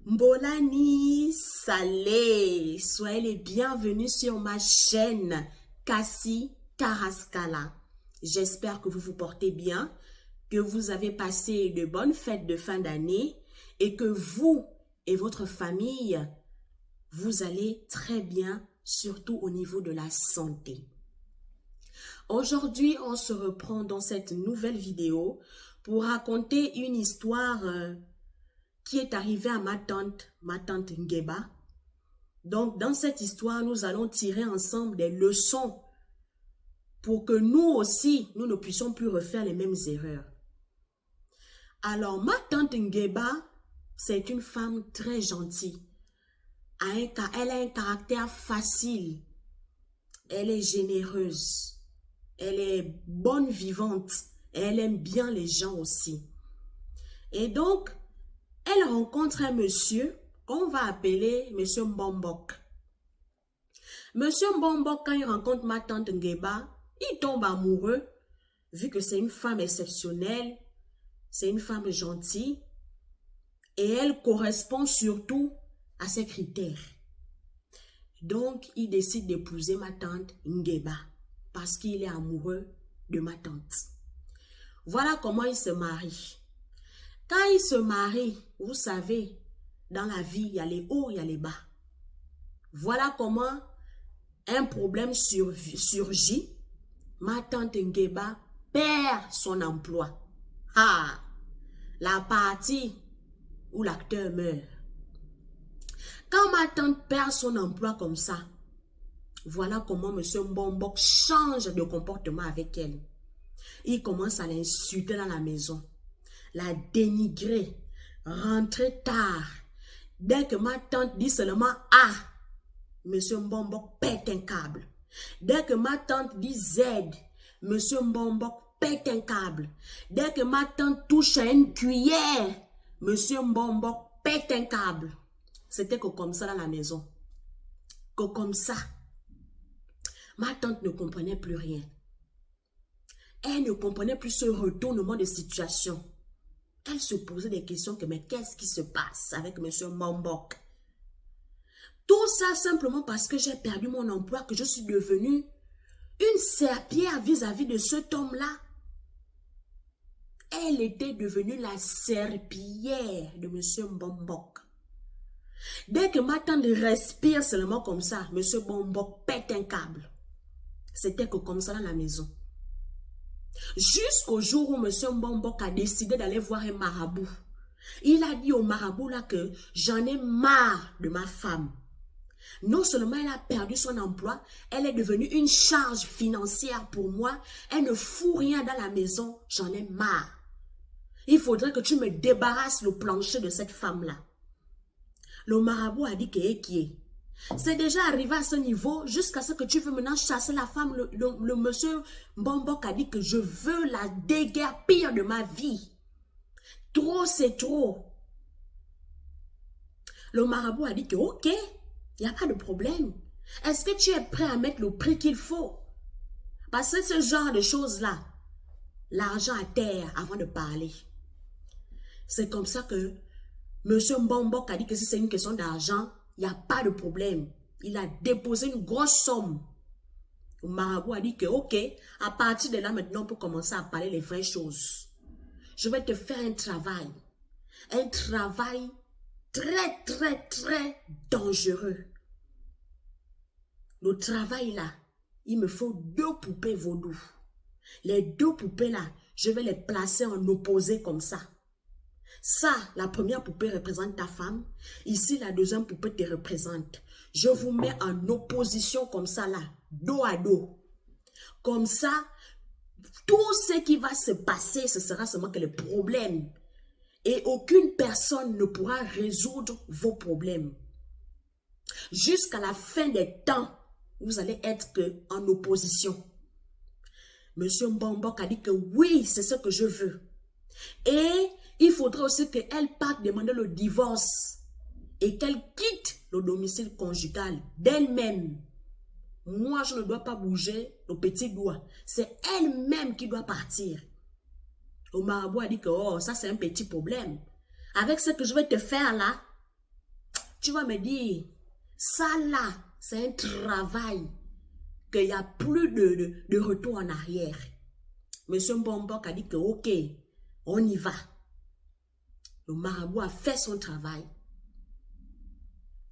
Mbolani Salé, soyez les bienvenus sur ma chaîne Kassi Karaskala. J'espère que vous vous portez bien, que vous avez passé de bonnes fêtes de fin d'année et que vous et votre famille, vous allez très bien, surtout au niveau de la santé. Aujourd'hui, on se reprend dans cette nouvelle vidéo pour raconter une histoire qui est arrivée à ma tante Ngeba. Donc, dans cette histoire, nous allons tirer ensemble des leçons pour que nous aussi, nous ne puissions plus refaire les mêmes erreurs. Alors, ma tante Ngeba, c'est une femme très gentille. Elle a un caractère facile. Elle est généreuse. Elle est bonne vivante. Et elle aime bien les gens aussi. Et donc, elle rencontre un monsieur qu'on va appeler monsieur Mbombok. Monsieur Mbombok, quand il rencontre ma tante Ngeba, il tombe amoureux, vu que c'est une femme exceptionnelle, c'est une femme gentille, et elle correspond surtout à ses critères. Donc, il décide d'épouser ma tante Ngeba, parce qu'il est amoureux de ma tante. Voilà comment il se marie. Quand il se marie, vous savez, dans la vie, il y a les hauts, il y a les bas. Voilà comment un problème surgit. Ma tante Ngeba perd son emploi. Ah, la partie où l'acteur meurt. Quand ma tante perd son emploi comme ça, voilà comment M. Mbombok change de comportement avec elle. Il commence à l'insulter dans la maison, la dénigrer, rentrer tard. Dès que ma tante dit seulement « Ah », M. Mbombok pète un câble. Dès que ma tante dit « Z », M. Mbombok pète un câble. Dès que ma tante touche à une cuillère, M. Mbombok pète un câble. C'était que comme ça dans la maison. Que comme ça. Ma tante ne comprenait plus rien. Elle ne comprenait plus ce retournement de situation. Elle se posait des questions que, mais qu'est-ce qui se passe avec M. Mbombok? Tout ça simplement parce que j'ai perdu mon emploi, que je suis devenue une serpillière vis-à-vis de cet homme-là. Elle était devenue la serpillière de M. Mbombok. Dès que ma tante respire seulement comme ça, M. Mbombok pète un câble. C'était que comme ça dans la maison. Jusqu'au jour où M. Mbombok a décidé d'aller voir un marabout. Il a dit au marabout là que j'en ai marre de ma femme. Non seulement elle a perdu son emploi, elle est devenue une charge financière pour moi. Elle ne fout rien dans la maison, j'en ai marre. Il faudrait que tu me débarrasses le plancher de cette femme-là. Le marabout a dit qui est. C'est déjà arrivé à ce niveau, jusqu'à ce que tu veux maintenant chasser la femme. Le monsieur Mbombok a dit que je veux la déguerpir de ma vie. Trop, c'est trop. Le marabout a dit que ok, il n'y a pas de problème. Est-ce que tu es prêt à mettre le prix qu'il faut? Parce que ce genre de choses-là, l'argent à terre avant de parler. C'est comme ça que monsieur Mbombok a dit que si c'est une question d'argent, il n'y a pas de problème. Il a déposé une grosse somme. Le marabout a dit que ok, à partir de là maintenant on peut commencer à parler les vraies choses. Je vais te faire un travail. Un travail très, très, très dangereux. Le travail là, il me faut 2 poupées vaudou. Les 2 poupées là, je vais les placer en opposé comme ça. Ça, la première poupée représente ta femme. Ici, la deuxième poupée te représente. Je vous mets en opposition comme ça là, dos à dos. Comme ça, tout ce qui va se passer, ce sera seulement que les problèmes. Et aucune personne ne pourra résoudre vos problèmes. Jusqu'à la fin des temps, vous allez être en opposition. Monsieur Mbombok a dit que oui, c'est ce que je veux. Et il faudrait aussi qu'elle parte demander le divorce et qu'elle quitte le domicile conjugal d'elle-même. Moi, je ne dois pas bouger le petit doigt. C'est elle-même qui doit partir. Le marabout a dit que oh, ça c'est un petit problème. Avec ce que je vais te faire là, Tu vas me dire, ça là, c'est un travail qu'il n'y a plus de retour en arrière. Monsieur Mbombok a dit que ok, on y va. Le marabout a fait son travail.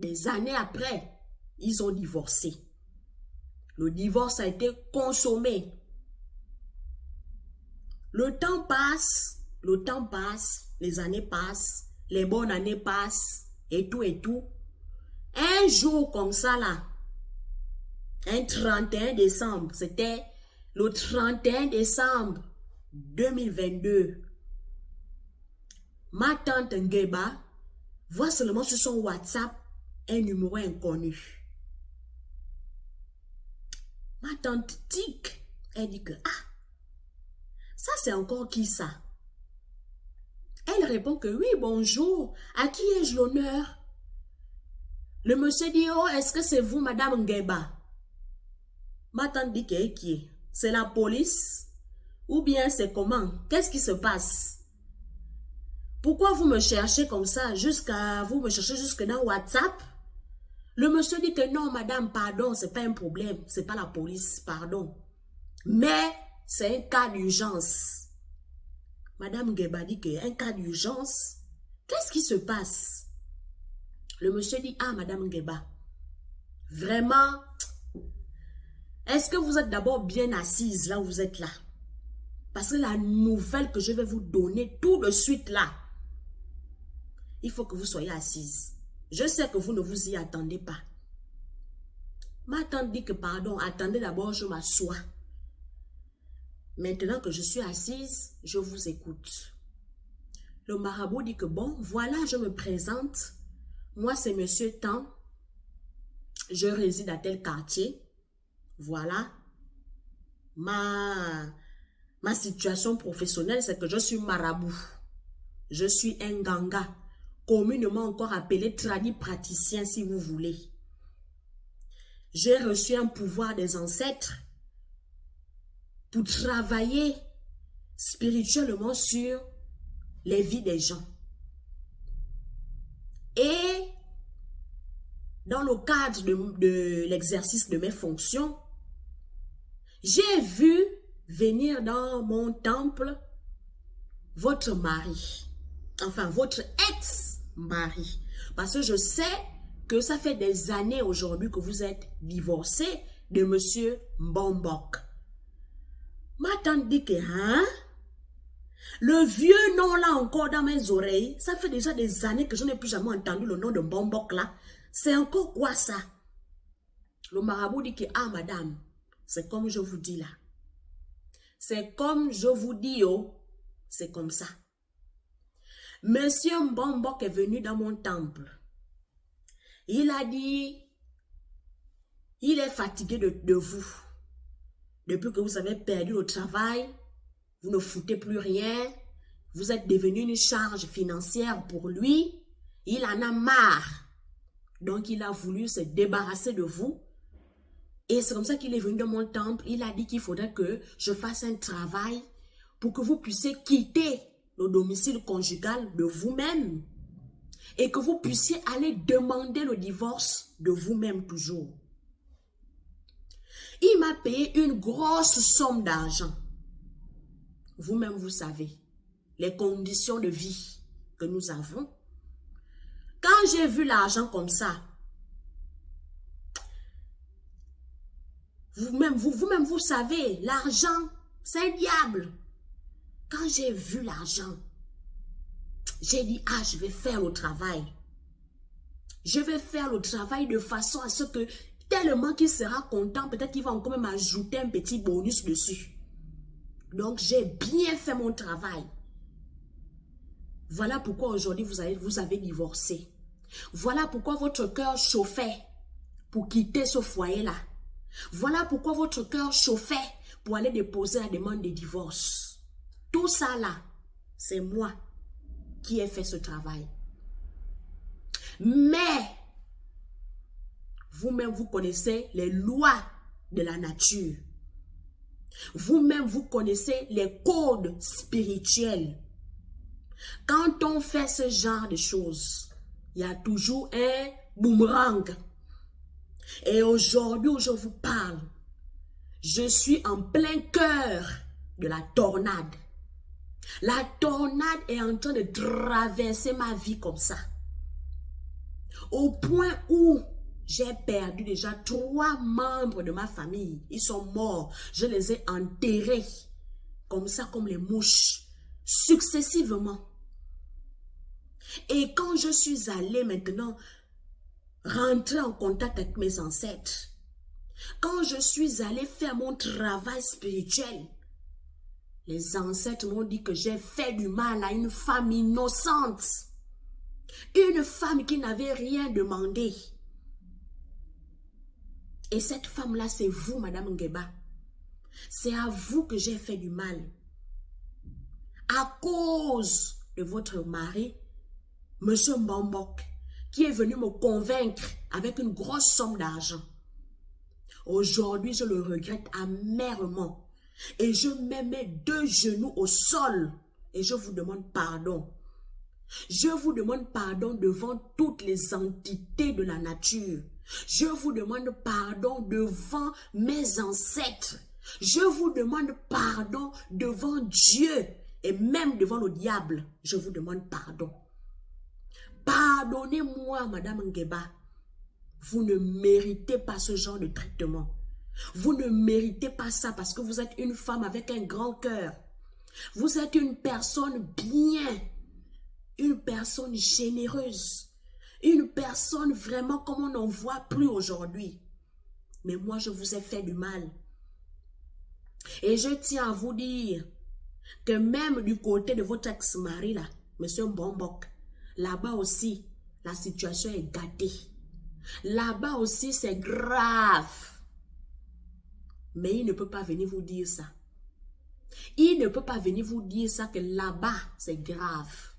Des années après, ils ont divorcé. Le divorce a été consommé. Le temps passe, les années passent, les bonnes années passent, et tout et tout. Un jour comme ça là, un 31 décembre, c'était le 31 décembre 2022. Ma tante Ngeba voit seulement sur son WhatsApp un numéro inconnu. Ma tante tic, elle dit que ça c'est encore qui ça? Elle répond que oui, bonjour, à qui ai-je l'honneur? Le monsieur dit, oh, est-ce que c'est vous, madame Ngeba? Ma tante dit que qui est? C'est la police? Ou bien c'est comment? Qu'est-ce qui se passe? Pourquoi vous me cherchez comme ça? Vous me cherchez jusque dans WhatsApp? Le monsieur dit que non, madame, pardon, c'est pas un problème. C'est pas la police, pardon. Mais c'est un cas d'urgence. Madame Ngeba dit qu'un cas d'urgence, qu'est-ce qui se passe? Le monsieur dit, madame Ngeba, vraiment, est-ce que vous êtes d'abord bien assise là où vous êtes là? Parce que la nouvelle que je vais vous donner tout de suite là, il faut que vous soyez assise. Je sais que vous ne vous y attendez pas. Ma tante dit que pardon, attendez d'abord, je m'assois. Maintenant que je suis assise, je vous écoute. Le marabout dit que bon, voilà, je me présente. Moi, c'est monsieur Tan. Je réside à tel quartier. Voilà. Ma situation professionnelle, c'est que je suis marabout. Je suis un ganga. Communément encore appelé tradit praticien si vous voulez. J'ai reçu un pouvoir des ancêtres pour travailler spirituellement sur les vies des gens. Et dans le cadre de l'exercice de mes fonctions, j'ai vu venir dans mon temple votre mari, enfin votre ex-mari, parce que je sais que ça fait des années aujourd'hui que vous êtes divorcé de monsieur Mbombok. Ma tante dit que, le vieux nom là encore dans mes oreilles, ça fait déjà des années que je n'ai plus jamais entendu le nom de Mbombok là. C'est encore quoi ça? Le marabout dit que, madame, c'est comme je vous dis là. C'est comme je vous dis, oh, c'est comme ça. Monsieur Mbombok est venu dans mon temple. Il a dit, il est fatigué de vous. Depuis que vous avez perdu le travail, vous ne foutez plus rien. Vous êtes devenu une charge financière pour lui. Il en a marre. Donc, il a voulu se débarrasser de vous. Et c'est comme ça qu'il est venu dans mon temple. Il a dit qu'il faudrait que je fasse un travail pour que vous puissiez quitter le domicile conjugal de vous-même. Et que vous puissiez aller demander le divorce de vous-même toujours. Il m'a payé une grosse somme d'argent. Vous-même, vous savez, les conditions de vie que nous avons. Quand j'ai vu l'argent comme ça, vous-même, vous savez, l'argent, c'est un diable. Quand j'ai vu l'argent, j'ai dit, je vais faire le travail. Je vais faire le travail de façon à ce que, tellement qu'il sera content, peut-être qu'il va encore même ajouter un petit bonus dessus. Donc, j'ai bien fait mon travail. Voilà pourquoi aujourd'hui, vous avez divorcé. Voilà pourquoi votre cœur chauffait pour quitter ce foyer-là. Voilà pourquoi votre cœur chauffait pour aller déposer la demande de divorce. Tout ça là, c'est moi qui ai fait ce travail. Mais, vous-même, vous connaissez les lois de la nature. Vous-même, vous connaissez les codes spirituels. Quand on fait ce genre de choses, il y a toujours un boomerang. Et aujourd'hui où je vous parle, je suis en plein cœur de la tornade. La tornade est en train de traverser ma vie comme ça. Au point où j'ai perdu déjà 3 membres de ma famille. Ils sont morts. Je les ai enterrés comme ça, comme les mouches, successivement. Et quand je suis allée maintenant rentrer en contact avec mes ancêtres, quand je suis allée faire mon travail spirituel, les ancêtres m'ont dit que j'ai fait du mal à une femme innocente. Une femme qui n'avait rien demandé. Et cette femme-là, c'est vous, Madame Ngueba. C'est à vous que j'ai fait du mal. À cause de votre mari, Monsieur Mbambok, qui est venu me convaincre avec une grosse somme d'argent. Aujourd'hui, je le regrette amèrement. Et je me mets 2 genoux au sol et je vous demande pardon. Je vous demande pardon devant toutes les entités de la nature. Je vous demande pardon devant mes ancêtres. Je vous demande pardon devant Dieu et même devant le diable. Je vous demande pardon. Pardonnez-moi, Madame Ngueba. Vous ne méritez pas ce genre de traitement. Vous ne méritez pas ça parce que vous êtes une femme avec un grand cœur. Vous êtes une personne bien, une personne généreuse, une personne vraiment comme on n'en voit plus aujourd'hui. Mais moi, je vous ai fait du mal. Et je tiens à vous dire que même du côté de votre ex-mari, là, Monsieur Mbambok, là-bas aussi, la situation est gâtée. Là-bas aussi, c'est grave. Mais il ne peut pas venir vous dire ça. Il ne peut pas venir vous dire ça que là-bas, c'est grave.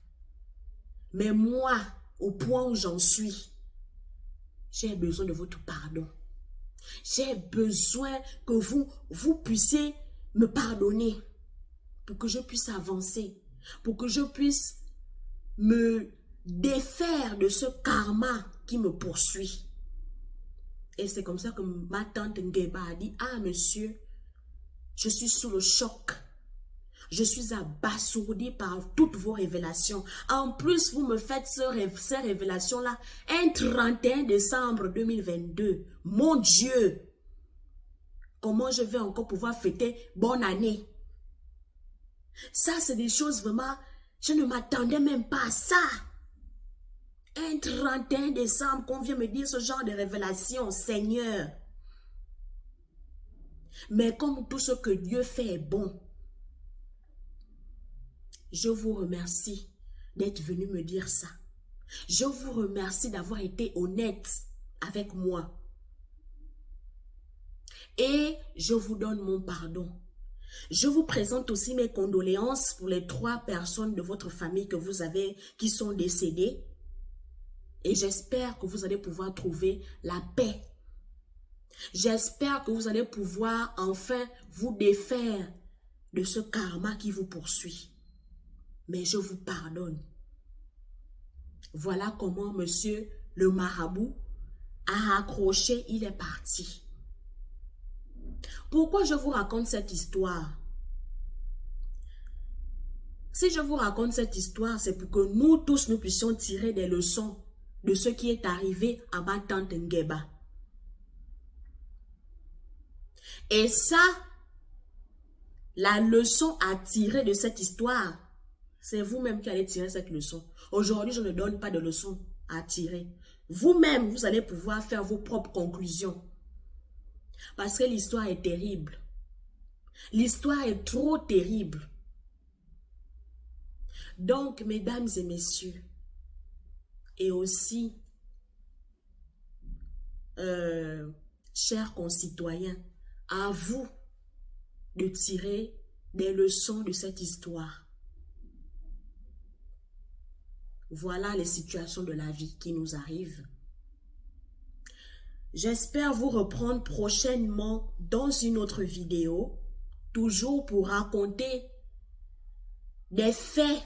Mais moi, au point où j'en suis, j'ai besoin de votre pardon. J'ai besoin que vous puissiez me pardonner pour que je puisse avancer, pour que je puisse me défaire de ce karma qui me poursuit. Et c'est comme ça que ma tante Ngueba a dit, ah monsieur, je suis sous le choc. Je suis abasourdie par toutes vos révélations. En plus, vous me faites ces révélations-là un 31 décembre 2022. Mon Dieu! Comment je vais encore pouvoir fêter bonne année? Ça, c'est des choses vraiment... Je ne m'attendais même pas à ça. Un 31 décembre qu'on vient me dire ce genre de révélation, Seigneur. Mais comme tout ce que Dieu fait est bon, je vous remercie d'être venu me dire ça. Je vous remercie d'avoir été honnête avec moi. Et je vous donne mon pardon. Je vous présente aussi mes condoléances pour les 3 personnes de votre famille que vous avez, qui sont décédées. Et j'espère que vous allez pouvoir trouver la paix. J'espère que vous allez pouvoir enfin vous défaire de ce karma qui vous poursuit. Mais je vous pardonne. Voilà comment monsieur le marabout a accroché, il est parti. Pourquoi je vous raconte cette histoire? Si je vous raconte cette histoire, c'est pour que nous tous, nous puissions tirer des leçons de ce qui est arrivé à ma tante Ngueba. Et ça, la leçon à tirer de cette histoire, c'est vous-même qui allez tirer cette leçon. Aujourd'hui, je ne donne pas de leçon à tirer. Vous-même, vous allez pouvoir faire vos propres conclusions. Parce que l'histoire est terrible. L'histoire est trop terrible. Donc, mesdames et messieurs, et aussi, chers concitoyens, à vous de tirer des leçons de cette histoire. Voilà les situations de la vie qui nous arrivent. J'espère vous reprendre prochainement dans une autre vidéo, toujours pour raconter des faits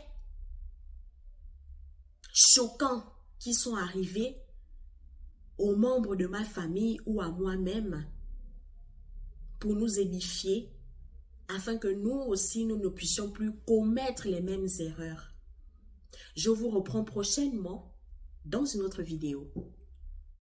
choquants qui sont arrivés aux membres de ma famille ou à moi-même pour nous édifier afin que nous aussi, nous ne puissions plus commettre les mêmes erreurs. Je vous reprends prochainement dans une autre vidéo.